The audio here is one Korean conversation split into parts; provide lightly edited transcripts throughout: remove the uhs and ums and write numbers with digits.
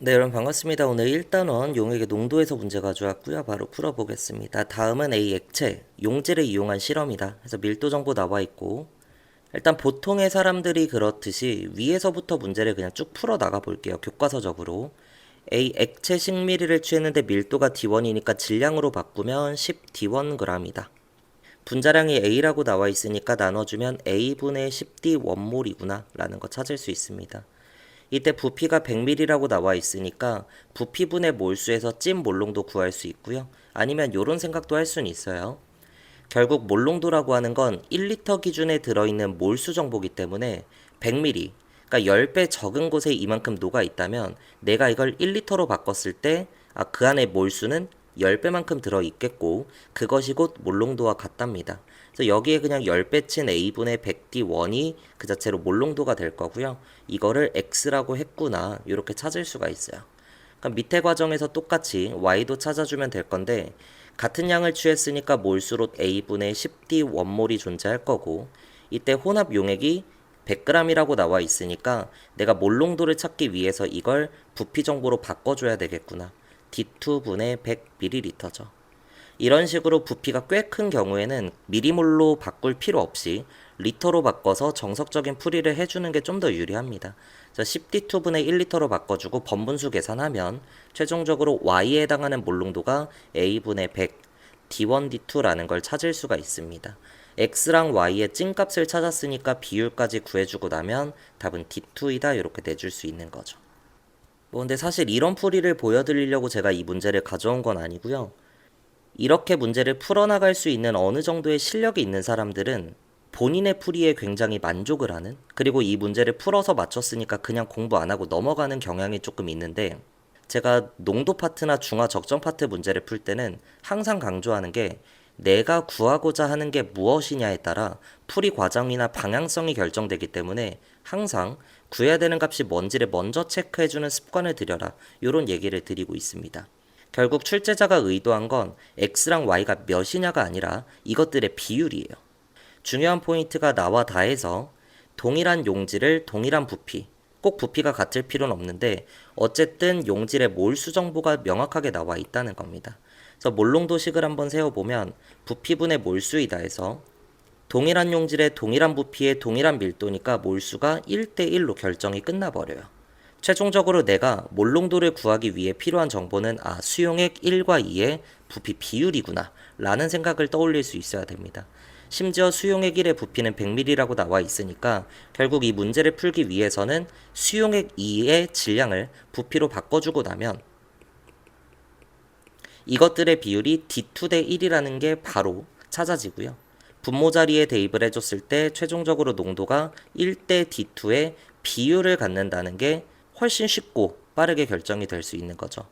네, 여러분 반갑습니다. 오늘 1단원 용액의 농도에서 문제 가져왔고요. 바로 풀어보겠습니다. 다음은 A 액체, 용질을 이용한 실험이다. 그래서 밀도 정보 나와 있고, 일단 보통의 사람들이 그렇듯이 위에서부터 문제를 그냥 쭉 풀어 나가 볼게요. 교과서적으로. A 액체 식미리를 취했는데 밀도가 D1이니까 질량으로 바꾸면 10D1g이다. 분자량이 A라고 나와 있으니까 나눠주면 A분의 10D 원몰이구나 라는 거 찾을 수 있습니다. 이때 부피가 100ml라고 나와 있으니까 부피분의 몰수에서 찐 몰농도 구할 수 있고요. 아니면 이런 생각도 할 수는 있어요. 결국 몰농도라고 하는 건 1리터 기준에 들어있는 몰수 정보기 때문에 100ml, 그러니까 10배 적은 곳에 이만큼 녹아 있다면 내가 이걸 1리터로 바꿨을 때 그 안에 몰수는 10배만큼 들어있겠고 그것이 곧 몰농도와 같답니다. 그래서 여기에 그냥 10배 친 A분의 100D1이 그 자체로 몰농도가 될 거고요. 이거를 X라고 했구나 이렇게 찾을 수가 있어요. 그럼 밑에 과정에서 똑같이 Y도 찾아주면 될 건데 같은 양을 취했으니까 몰수로 A분의 10D 원몰이 존재할 거고 이때 혼합 용액이 100g이라고 나와 있으니까 내가 몰농도를 찾기 위해서 이걸 부피 정보로 바꿔줘야 되겠구나. D2분의 100ml죠. 이런 식으로 부피가 꽤 큰 경우에는 미리몰로 바꿀 필요 없이 리터로 바꿔서 정석적인 풀이를 해주는 게 좀 더 유리합니다. 10D2분의 1리터로 바꿔주고 번분수 계산하면 최종적으로 Y에 해당하는 몰농도가 A분의 100, D1, D2라는 걸 찾을 수가 있습니다. X랑 Y의 찐값을 찾았으니까 비율까지 구해주고 나면 답은 D2이다 이렇게 내줄 수 있는 거죠. 근데 사실 이런 풀이를 보여드리려고 제가 이 문제를 가져온 건 아니고요. 이렇게 문제를 풀어나갈 수 있는 어느 정도의 실력이 있는 사람들은 본인의 풀이에 굉장히 만족을 하는, 그리고 이 문제를 풀어서 맞췄으니까 그냥 공부 안 하고 넘어가는 경향이 조금 있는데, 제가 농도 파트나 중화 적정 파트 문제를 풀 때는 항상 강조하는 게 내가 구하고자 하는 게 무엇이냐에 따라 풀이 과정이나 방향성이 결정되기 때문에 항상 구해야 되는 값이 뭔지를 먼저 체크해주는 습관을 들여라, 이런 얘기를 드리고 있습니다. 결국 출제자가 의도한 건 X랑 Y가 몇이냐가 아니라 이것들의 비율이에요. 중요한 포인트가 나와 다해서 동일한 용질을 동일한 부피, 꼭 부피가 같을 필요는 없는데 어쨌든 용질의 몰수 정보가 명확하게 나와 있다는 겁니다. 그래서 몰농도식을 한번 세워보면 부피분의 몰수이다 해서 동일한 용질의 동일한 부피의 동일한 밀도니까 몰수가 1대1로 결정이 끝나버려요. 최종적으로 내가 몰농도를 구하기 위해 필요한 정보는 수용액 1과 2의 부피 비율이구나 라는 생각을 떠올릴 수 있어야 됩니다. 심지어 수용액 1의 부피는 100ml라고 나와 있으니까 결국 이 문제를 풀기 위해서는 수용액 2의 질량을 부피로 바꿔주고 나면 이것들의 비율이 D2 대 1이라는 게 바로 찾아지고요. 분모 자리에 대입을 해줬을 때 최종적으로 농도가 1대 D2의 비율을 갖는다는 게 훨씬 쉽고 빠르게 결정이 될 수 있는 거죠.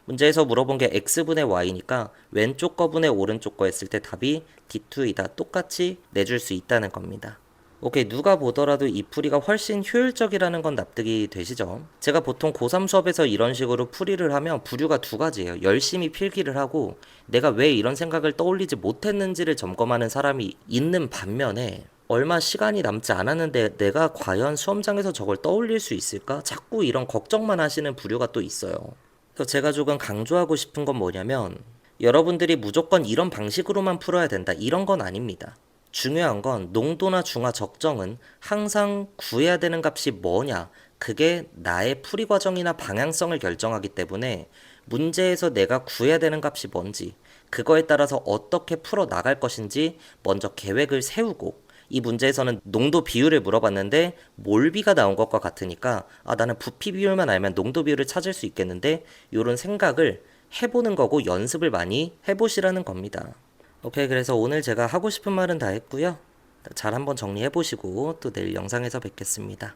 문제에서 물어본 게 x분의 y니까 왼쪽 거분의 오른쪽 거 했을 때 답이 D2이다. 똑같이 내줄 수 있다는 겁니다. 오케이, 누가 보더라도 이 풀이가 훨씬 효율적이라는 건 납득이 되시죠? 제가 보통 고3 수업에서 이런 식으로 풀이를 하면 부류가 두 가지예요. 열심히 필기를 하고 내가 왜 이런 생각을 떠올리지 못했는지를 점검하는 사람이 있는 반면에 얼마 시간이 남지 않았는데 내가 과연 수험장에서 저걸 떠올릴 수 있을까? 자꾸 이런 걱정만 하시는 부류가 또 있어요. 그래서 제가 조금 강조하고 싶은 건 뭐냐면 여러분들이 무조건 이런 방식으로만 풀어야 된다, 이런 건 아닙니다. 중요한 건 농도나 중화 적정은 항상 구해야 되는 값이 뭐냐, 그게 나의 풀이 과정이나 방향성을 결정하기 때문에 문제에서 내가 구해야 되는 값이 뭔지, 그거에 따라서 어떻게 풀어 나갈 것인지 먼저 계획을 세우고, 이 문제에서는 농도 비율을 물어봤는데 몰비가 나온 것과 같으니까 나는 부피 비율만 알면 농도 비율을 찾을 수 있겠는데, 이런 생각을 해보는 거고 연습을 많이 해보시라는 겁니다. 오케이, 그래서 오늘 제가 하고 싶은 말은 다 했고요. 잘 한번 정리해보시고 또 내일 영상에서 뵙겠습니다.